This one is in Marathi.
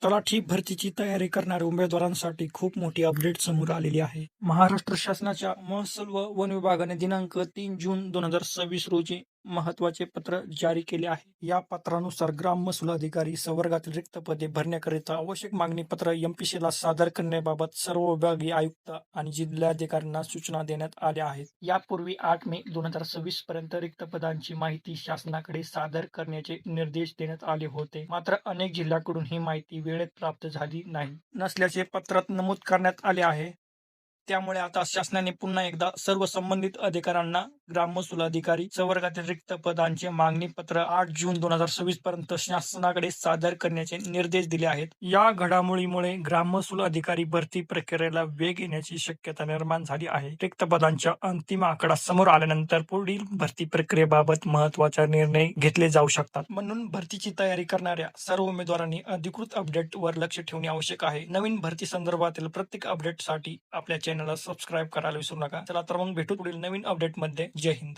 तलाठी भरतीची तयारी करणाऱ्या उमेदवारांसाठी खूप मोठी अपडेट समोर आलेली आहे. महाराष्ट्र शासनाच्या महसूल व वन विभागाने दिनांक 3 जून 2026 रोजी महत्वाचे पत्र जारी केले आहे. या पत्रानुसार ग्राम महसूल अधिकारी संवर्गातील रिक्त पदे भरण्याकरिता आवश्यक मागणी पत्र MPSC ला सादर करण्याबाबत सर्व विभागीय आयुक्त आणि जिल्हाधिकाऱ्यांना सूचना देण्यात आल्या आहेत. यापूर्वी 8 मे 2026 पर्यंत रिक्त पदांची माहिती शासनाकडे सादर करण्याचे निर्देश देण्यात आले होते. मात्र अनेक जिल्ह्याकडून ही माहिती वेळेत प्राप्त झाली नसल्याचे पत्रात नमूद करण्यात आले आहे. त्यामुळे आता शासनाने पुन्हा एकदा सर्व संबंधित अधिकाऱ्यांना ग्राम महसूल अधिकारी संवर्गातील रिक्त पदांचे मागणी पत्र 8 जून 2026 पर्यंत शासनाकडे सादर करण्याचे निर्देश दिले आहेत. या घडामोडीमुळे ग्राम महसूल अधिकारी भरती प्रक्रियेला वेग येण्याची शक्यता निर्माण झाली आहे. रिक्त पदांचा अंतिम आकडा समोर आल्यानंतर पुढील भरती प्रक्रियेबाबत महत्वाचा निर्णय घेतले जाऊ शकतात. म्हणून भरतीची तयारी करणाऱ्या सर्व उमेदवारांनी अधिकृत अपडेट वर लक्ष ठेवणे आवश्यक आहे. नवीन भरती संदर्भातील प्रत्येक अपडेटसाठी आपल्या चॅनलला सबस्क्राईब करायला विसरू नका. चला तर मग भेटू पुढील नवीन अपडेटमध्ये. जय हिंद.